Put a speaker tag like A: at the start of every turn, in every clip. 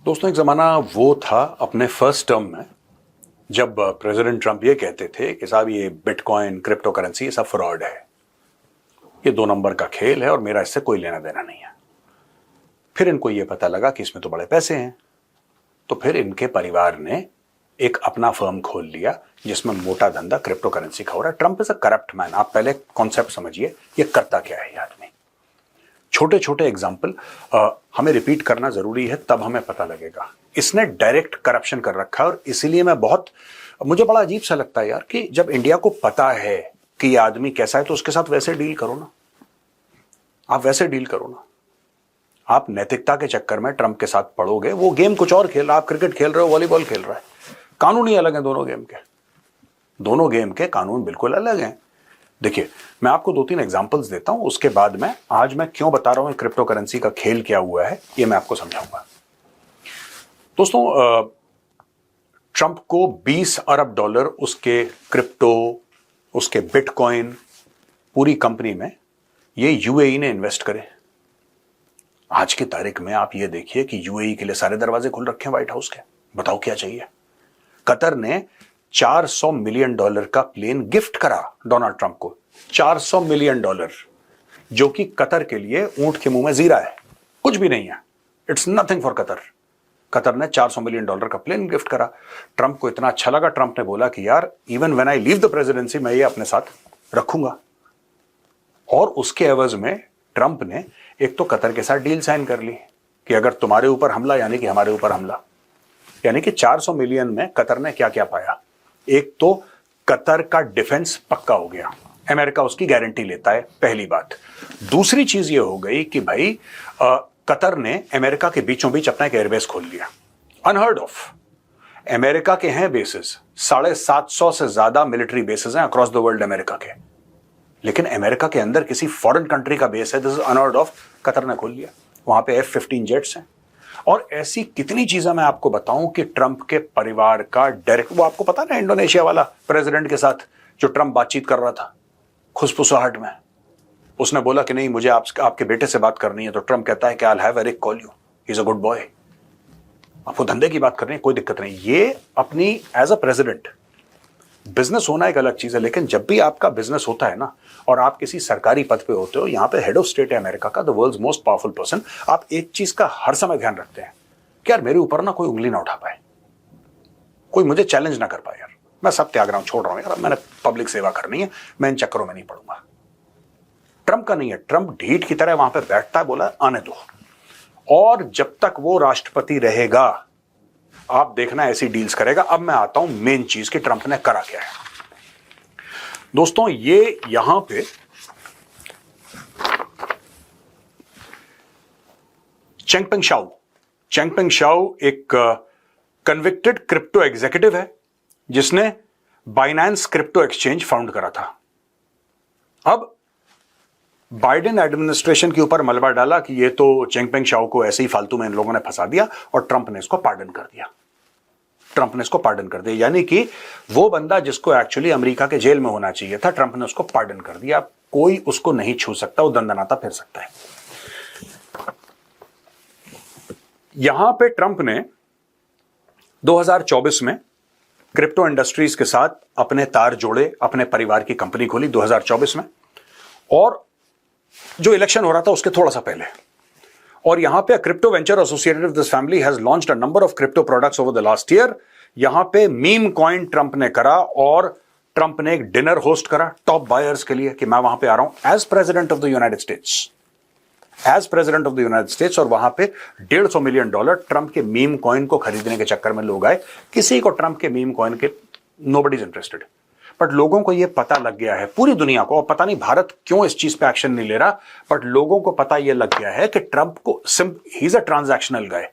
A: दोस्तों, एक ज़माना वो था अपने फर्स्ट टर्म में जब प्रेसिडेंट ट्रंप ये कहते थे कि साहब ये बिटकॉइन क्रिप्टो करेंसी ये सब फ्रॉड है, ये 2 नंबर का खेल है और मेरा इससे कोई लेना देना नहीं है। फिर इनको ये पता लगा कि इसमें तो बड़े पैसे हैं, तो फिर इनके परिवार ने एक अपना फर्म खोल लिया जिसमें मोटा धंधा क्रिप्टो करेंसी का हो रहा है। Trump is a corrupt man. आप पहले कॉन्सेप्ट समझिए, ये करता क्या है ये आदमी। छोटे छोटे एग्जाम्पल हमें रिपीट करना जरूरी है, तब हमें पता लगेगा। इसने डायरेक्ट करप्शन कर रखा है और इसीलिए मुझे बड़ा अजीब सा लगता है यार कि जब इंडिया को पता है कि ये आदमी कैसा है तो उसके साथ वैसे डील करो ना। आप वैसे डील करो ना। आप नैतिकता के चक्कर में ट्रंप के साथ पड़ोगे, वो गेम कुछ और खेल रहा है, आप क्रिकेट खेल रहे हो, वॉलीबॉल खेल रहा है। कानून ही अलग है दोनों गेम के। दोनों गेम के कानून बिल्कुल अलग हैं। देखिए, मैं आपको 2-3 एग्जांपल्स देता हूं, उसके बाद में आज मैं क्यों बता रहा हूं क्रिप्टो करेंसी का खेल क्या हुआ है ये मैं आपको समझाऊंगा। दोस्तों, ट्रंप को $20 अरब उसके क्रिप्टो, उसके बिटकॉइन, पूरी कंपनी में ये यूएई ने इन्वेस्ट करे। आज की तारीख में आप ये देखिए कि यूएई के लिए सारे दरवाजे खुल रखे हैं व्हाइट हाउस के। बताओ क्या चाहिए। कतर ने $400 मिलियन का प्लेन गिफ्ट करा डोनाल्ड ट्रंप को। $400 मिलियन, जो कि कतर के लिए ऊंट के मुंह में जीरा है, कुछ भी नहीं है। It's nothing for Qatar. Qatar ने $400 मिलियन का प्लेन गिफ्ट करा। ट्रंप को इतना अच्छा लगा, ट्रंप ने बोला कि यार even when I leave the presidency मैं ये अपने साथ रखूंगा। और उसके एवज में ट्रंप ने एक तो कतर के साथ डील साइन कर ली कि अगर तुम्हारे ऊपर हमला यानी कि हमारे ऊपर हमला, यानी कि 400 मिलियन में कतर ने क्या क्या पाया। एक तो कतर का डिफेंस पक्का हो गया, अमेरिका उसकी गारंटी लेता है, पहली बात। दूसरी चीज ये हो गई कि भाई कतर ने अमेरिका के बीचों बीच अपना एक एयरबेस खोल लिया। Unheard of. अमेरिका के हैं बेसिस, 750 से ज्यादा मिलिट्री बेसिस हैं अक्रॉस द वर्ल्ड अमेरिका के, लेकिन अमेरिका के अंदर किसी फॉरेन कंट्री का बेस है, this is unheard of. Qatar ने खोल लिया। वहां पे F-15 जेट्स हैं और ऐसी कितनी चीजें मैं आपको बताऊं कि ट्रंप के परिवार का डायरेक्ट, वो आपको पता ना इंडोनेशिया वाला प्रेसिडेंट के साथ जो ट्रंप बातचीत कर रहा था खुसफुसाहट में, उसने बोला कि नहीं मुझे आपके बेटे से बात करनी है, तो ट्रंप कहता है कि I have Eric call you, he is a good boy. आपको धंधे की बात करनी है, कोई दिक्कत नहीं। ये अपनी एज अ प्रेसिडेंट, बिजनेस होना एक अलग चीज है, लेकिन जब भी आपका बिजनेस होता है ना और आप किसी सरकारी पद पे होते हो, यहां पे हेड ऑफ स्टेट है अमेरिका का, the world's most powerful person, आप एक चीज का हर समय ध्यान रखते हैं कि यार मेरे ऊपर ना कोई उंगली ना उठा पाए, कोई मुझे चैलेंज ना कर पाए। यार मैं सब त्याग रहा हूं, छोड़ रहा हूं, यार अब मैंने पब्लिक सेवा करनी है, मैं इन चक्करों में नहीं पड़ूंगा। ट्रंप का नहीं है। ट्रंप ढीठ की तरह वहां पर बैठता है, बोला आने दो, और जब तक वो राष्ट्रपति रहेगा आप देखना ऐसी डील्स करेगा। अब मैं आता हूं मेन चीज कि ट्रंप ने करा क्या है। दोस्तों, ये यहां पे चेंगपेंग शाओ एक कन्विक्टेड क्रिप्टो एग्जीक्यूटिव है जिसने बाइनेंस क्रिप्टो एक्सचेंज फाउंड करा था। अब बाइडेन एडमिनिस्ट्रेशन के ऊपर मलबा डाला कि ये तो चेंगपेंग शाओ को ऐसे ही फालतू में इन लोगों ने फंसा दिया और ट्रंप ने इसको पार्डन कर दिया। यानी कि वो बंदा जिसको एक्चुअली अमेरिका के जेल में होना चाहिए था, ट्रंप ने उसको पार्डन कर दिया। कोई उसको नहीं छू सकता, वो दंदनाता फिर सकता है। यहां पे ट्रंप ने 2024 में क्रिप्टो इंडस्ट्रीज के साथ अपने तार जोड़े, अपने परिवार की कंपनी खोली 2024 में, और जो इलेक्शन हो रहा था उसके थोड़ा सा पहले। और यहां पे crypto venture associated with this family has launched a number of crypto products over the last year. यहां पे मीम कॉइन ट्रंप ने करा और ट्रंप ने एक डिनर होस्ट करा टॉप बायर्स के लिए कि मैं वहां पे आ रहा हूं as president of the United States. और वहां पे $150 मिलियन ट्रंप के मीम कॉइन को खरीदने के चक्कर में लोग आए। किसी को ट्रंप के मीम कॉइन के नोबडी इज इंटरेस्टेड, बट लोगों को यह पता लग गया है, पूरी दुनिया को, और पता नहीं भारत क्यों इस चीज पे एक्शन नहीं ले रहा, बट लोगों को पता यह लग गया है कि ट्रंप को ही इज अ ट्रांजैक्शनल गाय।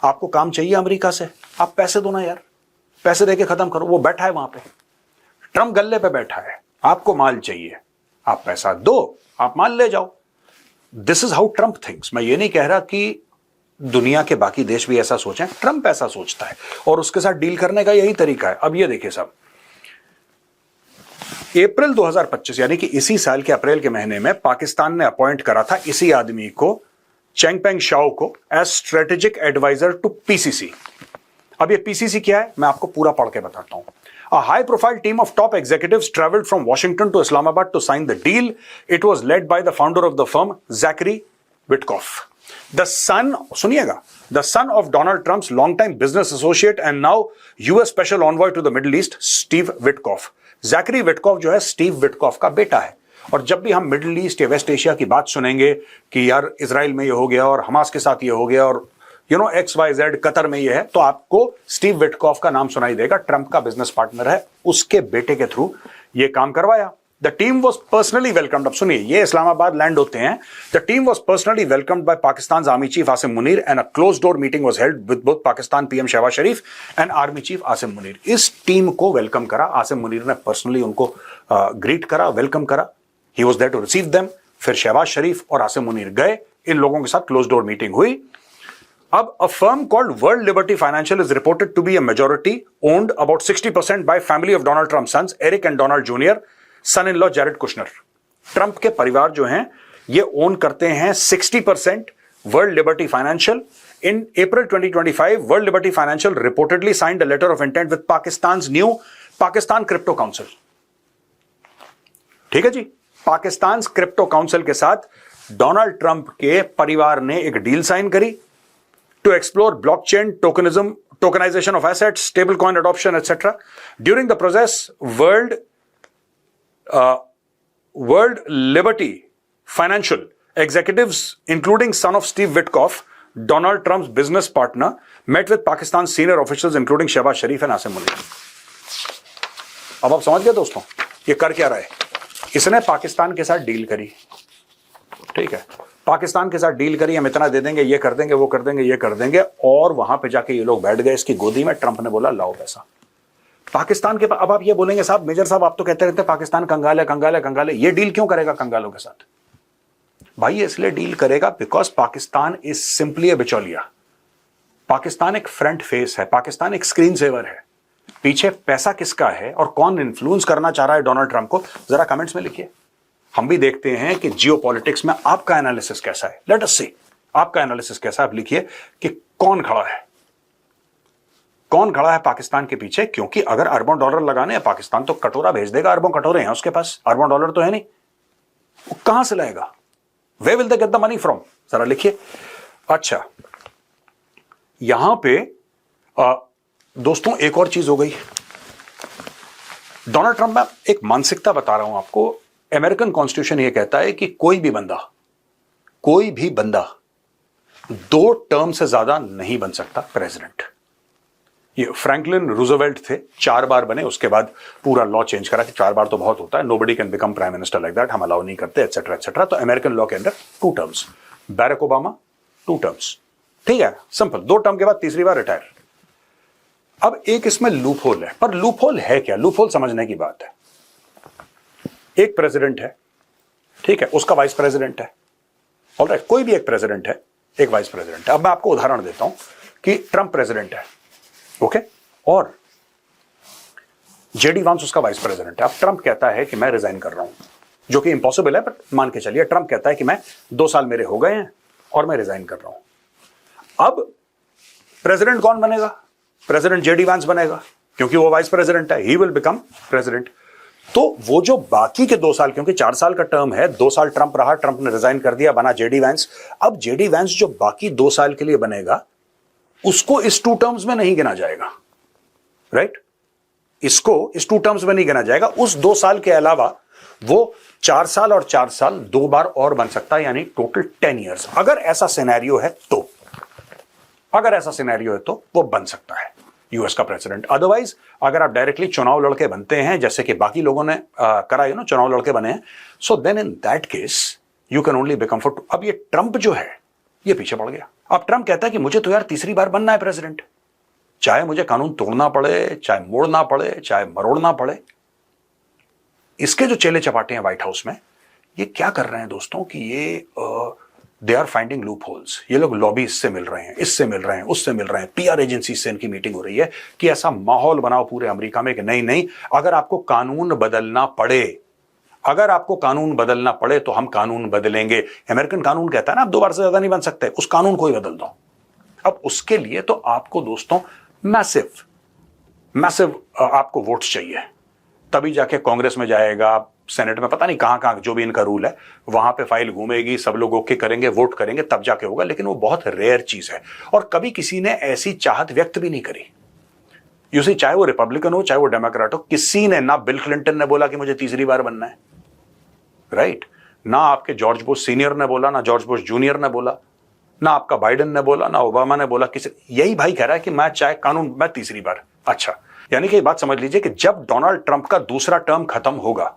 A: आपको काम चाहिए अमेरिका से, आप पैसे दो ना यार, पैसे देके खत्म करो। वो बैठा है वहां पे, ट्रंप गल्ले पे बैठा है, आपको माल चाहिए, आप पैसा दो, आप माल ले जाओ। This is how Trump thinks. मैं ये नहीं कह रहा कि दुनिया के बाकी देश भी ऐसा सोचें, ट्रंप ऐसा सोचता है और उसके साथ डील करने का यही तरीका है। अब ये देखिए साहब, अप्रैल 2025 यानी कि इसी साल के अप्रैल के महीने में पाकिस्तान ने अपॉइंट करा था इसी आदमी को चेंगपेंग शाओ को as strategic adviser to PCC. अब ये पीसीसी क्या है, मैं आपको पूरा पढ़ के बताता हूं। A high-profile team of top executives traveled from Washington to Islamabad to sign the deal. It was led by the founder of the firm, Zachary Witkoff. The son, सुनिएगा, the son of Donald Trump's longtime business associate and now U.S. Special Envoy to the Middle East, Steve Witkoff. Zachary Witkoff जो है Steve Witkoff का बेटा है। और जब भी हम मिडिल ईस्ट या वेस्ट एशिया की बात सुनेंगे कि यार इजराइल में ये हो गया और हमास के साथ ये हो गया और XYZ कतर में ये है, तो आपको स्टीव विटकॉफ का नाम सुनाई देगा। ट्रंप का बिजनेस पार्टनर है, उसके बेटे के थ्रू ये काम करवाया। The team was personally welcomed. अब सुनिए, ये इस्लामाबाद लैंड होते हैं। The team was personally welcomed by Pakistan army chief Asim Munir and a close door meeting was held with both Pakistan PM Shahbaz Sharif and army chief Asim Munir. इस टीम को वेलकम करा, आसिम मुनीर ने पर्सनली उनको ग्रीट करा, वेलकम करा। He was there to receive them. फिर शहबाज शरीफ और आसिम मुनीर गए, इन लोगों के साथ क्लोज डोर मीटिंग हुई। अब a firm called World Liberty Financial is reported to be a majority owned about 60% by family of Donald Trump's sons, Eric and Donald Jr., son-in-law Jared Kushner. Trump के परिवार जो हैं ये own करते हैं 60% World Liberty Financial. In April 2025, World Liberty Financial reportedly signed a letter of intent with Pakistan's new Pakistan Crypto Council. ठीक है जी, Pakistan crypto council के साथ डोनाल्ड ट्रंप के परिवार ने एक डील साइन करी to explore blockchain tokenization of assets, stablecoin adoption, etc. During the process, World Liberty Financial executives, including son of Steve Witkoff, Donald Trump's business partner, met with Pakistan's senior officials, including Shehbaz Sharif and Asim Munir. अब आप समझ गए दोस्तों, ये कर क्या रहा है? इसने पाकिस्तान के साथ डील करी, ठीक है, पाकिस्तान के साथ डील करी, हम इतना दे देंगे, ये कर देंगे, वो कर देंगे, ये कर देंगे, और वहां पे जाके ये लोग बैठ गए इसकी गोदी में। ट्रंप ने बोला लाओ पैसा पाकिस्तान के पास। अब आप ये बोलेंगे साहब, मेजर साहब आप तो कहते रहते हैं पाकिस्तान कंगाल है, कंगाल है, कंगाल है। ये डील क्यों करेगा कंगालों के साथ? भाई ये इसलिए डील करेगा बिकॉज पाकिस्तान इज सिंपली अ बिचौलिया। पाकिस्तान एक फ्रंट फेस है, पाकिस्तान एक स्क्रीन सेवर है। पीछे पैसा किसका है और कौन इन्फ्लुएंस करना चाह रहा है डोनाल्ड ट्रंप को, जरा कमेंट्स में लिखिए। हम भी देखते हैं कि जियोपॉलिटिक्स में आपका एनालिसिस कैसा है। लेट अस सी आपका एनालिसिस कैसा है। आप लिखिए कि कौन खड़ा है, कौन खड़ा है पाकिस्तान के पीछे। क्योंकि अगर अरबों डॉलर लगाने हैं, पाकिस्तान तो कटोरा भेज देगा, अरबों कटोरे हैं उसके पास, अरबों डॉलर तो है नहीं, वो कहां से लाएगा? Where will they get the money from, जरा लिखिए। अच्छा, यहां पे दोस्तों एक और चीज हो गई। डोनाल्ड ट्रंप, मैं एक मानसिकता बता रहा हूं आपको। अमेरिकन कॉन्स्टिट्यूशन यह कहता है कि कोई भी बंदा 2 टर्म से ज्यादा नहीं बन सकता प्रेसिडेंट। ये फ्रैंकलिन रूजवेल्ट थे, 4 बार बने, उसके बाद पूरा लॉ चेंज करा कि 4 बार तो बहुत होता है, nobody can become prime minister like that, हम अलाउ नहीं करते, एटसेट्रा एटसेट्रा। तो अमेरिकन लॉ के अंदर 2 टर्म्स। बैरक ओबामा 2 टर्म्स, ठीक है, सिंपल। 2 टर्म के बाद तीसरी बार रिटायर। अब एक इसमें लूप होल है, पर लूप होल है क्या? लूप होल समझने की बात है। एक प्रेसिडेंट है, ठीक है, उसका वाइस प्रेसिडेंट है, ऑलराइट, कोई भी एक प्रेसिडेंट है, एक वाइस प्रेसिडेंट है। अब मैं आपको उदाहरण देता हूं कि ट्रंप प्रेसिडेंट है, ओके, और जेडी वांस उसका वाइस प्रेसिडेंट है। अब ट्रंप कहता है कि मैं रिजाइन कर रहा हूं, जो कि इंपॉसिबल है, बट मान के चलिए ट्रंप कहता है कि मैं 2 साल मेरे हो गए हैं और मैं रिजाइन कर रहा हूं। अब प्रेसिडेंट कौन बनेगा? प्रेसिडेंट जेडी वांस बनेगा, क्योंकि वो वाइस प्रेसिडेंट है, ही विल बिकम प्रेसिडेंट। तो वो जो बाकी के 2 साल, क्योंकि 4 साल का टर्म है, 2 साल ट्रंप रहा, ट्रंप ने रिजाइन कर दिया, बना जेडी वांस। अब जेडी वांस जो बाकी 2 साल के लिए बनेगा, उसको इस 2 टर्म्स में नहीं गिना जाएगा, राइट? इसको इस 2 टर्म्स में नहीं गिना जाएगा। उस 2 साल के अलावा वो 4 साल और 4 साल 2 बार और बन सकता है, यानी टोटल 10 ईयर्स। अगर ऐसा सिनेरियो है तो वो बन सकता है यूएस का प्रेसिडेंट। अदरवाइज अगर आप डायरेक्टली चुनाव लड़के बनते हैं, जैसे कि बाकी लोगों ने करा, चुनाव लड़के बने हैं, so then in that case you can only become for. अब ये ट्रंप जो है ये पीछे पड़ गया। अब ट्रंप कहता है कि मुझे तो यार तीसरी बार बनना है प्रेसिडेंट, चाहे मुझे कानून तोड़ना पड़े, चाहे मोड़ना पड़े, चाहे मरोड़ना पड़े। इसके जो चेले चपाटे हैं व्हाइट हाउस में, ये क्या कर रहे हैं दोस्तों कि ये they are finding loopholes. ये लोग लॉबी इससे मिल रहे हैं, इससे मिल रहे हैं, उससे मिल रहे हैं, पीआर एजेंसी से इनकी मीटिंग हो रही है कि ऐसा माहौल बनाओ पूरे अमेरिका में कि नहीं, अगर आपको कानून बदलना पड़े, अगर आपको कानून बदलना पड़े तो हम कानून बदलेंगे। अमेरिकन कानून कहता है ना आप 2 बार से ज्यादा नहीं बन सकते, उस कानून को ही बदल दो। अब उसके लिए तो आपको दोस्तों मैसिव मैसिव आपको वोट्स चाहिए, तभी जाके कांग्रेस में जाएगा, सेनेट में, पता नहीं कहां कहां जो भी इनका रूल है वहां पे फाइल घूमेगी, सब लोग ओके करेंगे, वोट करेंगे, तब जाके होगा। लेकिन वो बहुत रेयर चीज है और कभी किसी ने ऐसी चाहत व्यक्त भी नहीं करी। यू सी, चाहे वो रिपब्लिकन हो चाहे वो डेमोक्रेट हो, किसी ने, ना बिल क्लिंटन ने बोला कि मुझे तीसरी बार बनना है, राइट? ना आपके जॉर्ज बुश सीनियर ने बोला, ना जॉर्ज बुश जूनियर ने बोला, ना आपका बाइडेन ने बोला, ना ओबामा ने बोला। किसी, यही भाई कह रहा है कि मैं चाहे कानून, मैं तीसरी बार। अच्छा, यानी कि ये बात समझ लीजिए कि जब डोनाल्ड ट्रंप का दूसरा टर्म खत्म होगा,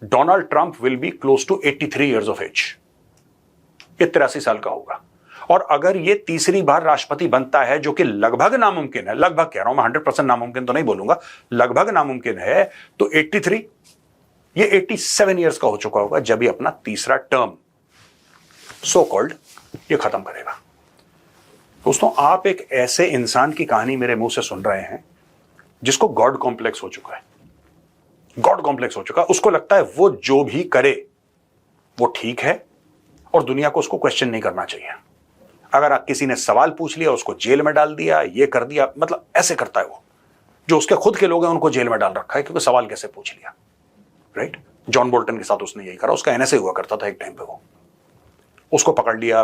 A: Donald Trump will be close to 83 years of age. ये 83 साल का होगा। और अगर ये तीसरी बार राष्ट्रपति बनता है, जो कि लगभग नामुमकिन है, लगभग कह रहा हूं मैं, 100% नामुमकिन तो नहीं बोलूंगा, लगभग नामुमकिन है, तो 83, ये 87 ईयर्स का हो चुका होगा जब ये अपना तीसरा टर्म सो कॉल्ड ये खत्म करेगा। दोस्तों, आप एक ऐसे इंसान की कहानी मेरे मुंह से सुन रहे हैं जिसको गॉड कॉम्प्लेक्स हो चुका है। गॉड कॉम्प्लेक्स हो चुका है, उसको लगता है वो जो भी करे वो ठीक है और दुनिया को उसको क्वेश्चन नहीं करना चाहिए। अगर आप किसी ने सवाल पूछ लिया उसको जेल में डाल दिया, ये कर दिया, मतलब ऐसे करता है वो। जो उसके खुद के लोग हैं उनको जेल में डाल रखा है क्योंकि सवाल कैसे पूछ लिया, राइट? जॉन बोल्टन के साथ उसने यही करा, उसका एनएसए हुआ करता था एक टाइम पे, वो उसको पकड़ लिया,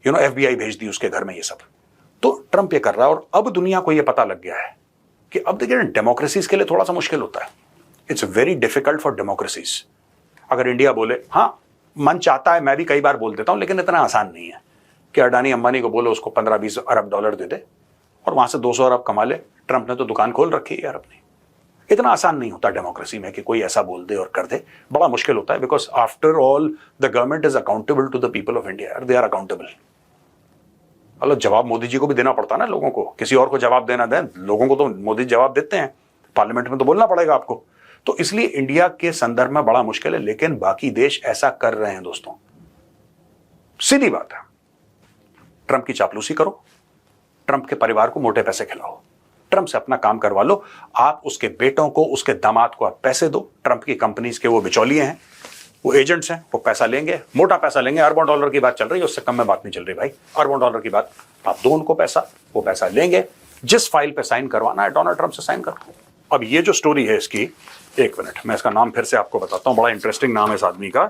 A: एफबीआई भेज दी उसके घर में, ये सब। तो ट्रंप ये कर रहा है और अब दुनिया को ये पता लग गया है कि अब देखिए डेमोक्रेसीज के लिए थोड़ा सा मुश्किल होता है। It's very difficult for democracies. अगर इंडिया बोले, हाँ मन चाहता है, मैं भी कई बार बोल देता हूं, लेकिन इतना आसान नहीं है कि अडानी अंबानी को बोलो उसको 15-20 अरब डॉलर दे दे और वहां से 200 अरब कमा ले। ट्रंप ने तो दुकान खोल रखी है यार अपनी। इतना आसान नहीं होता डेमोक्रेसी में कि कोई ऐसा बोल दे और कर दे, बड़ा मुश्किल होता है। Because after all the government is accountable to the people of India, they are accountable. मतलब जवाब मोदी जी को भी देना पड़ता है ना लोगों को, किसी और को जवाब देना दें, लोगों को तो मोदी जवाब देते हैं, पार्लियामेंट में तो बोलना पड़ेगा आपको। तो इसलिए इंडिया के संदर्भ में बड़ा मुश्किल है, लेकिन बाकी देश ऐसा कर रहे हैं दोस्तों। सीधी बात है, ट्रंप की चापलूसी करो, ट्रंप के परिवार को मोटे पैसे खिलाओ, ट्रंप से अपना काम करवा लो, आप उसके बेटों को, उसके दामाद को आप पैसे दो। ट्रंप की कंपनीज के वो बिचौलिए हैं, वो एजेंट्स हैं, वो पैसा लेंगे, मोटा पैसा लेंगे। अरबों डॉलर की बात चल रही है, उससे कम में बात नहीं चल रही भाई, अरबों डॉलर की बात। आप दो उनको पैसा, वो पैसा लेंगे, जिस फाइल पे साइन करवाना है डोनाल्ड ट्रंप से साइन करो। अब ये जो स्टोरी है इसकी, एक मिनट मैं इसका नाम फिर से आपको बताता हूं, बड़ा इंटरेस्टिंग नाम है इस आदमी का,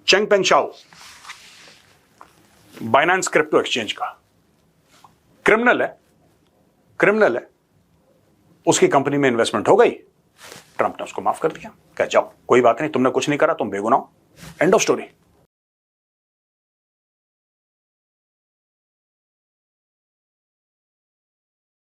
A: चेंगपेंग शाओ, बाइनेंस क्रिप्टो एक्सचेंज का क्रिमिनल है। उसकी कंपनी में इन्वेस्टमेंट हो गई, ट्रंप ने उसको माफ कर दिया, कहा जाओ कोई बात नहीं, तुमने कुछ नहीं करा, तुम बेगुनाह हो, एंड ऑफ स्टोरी।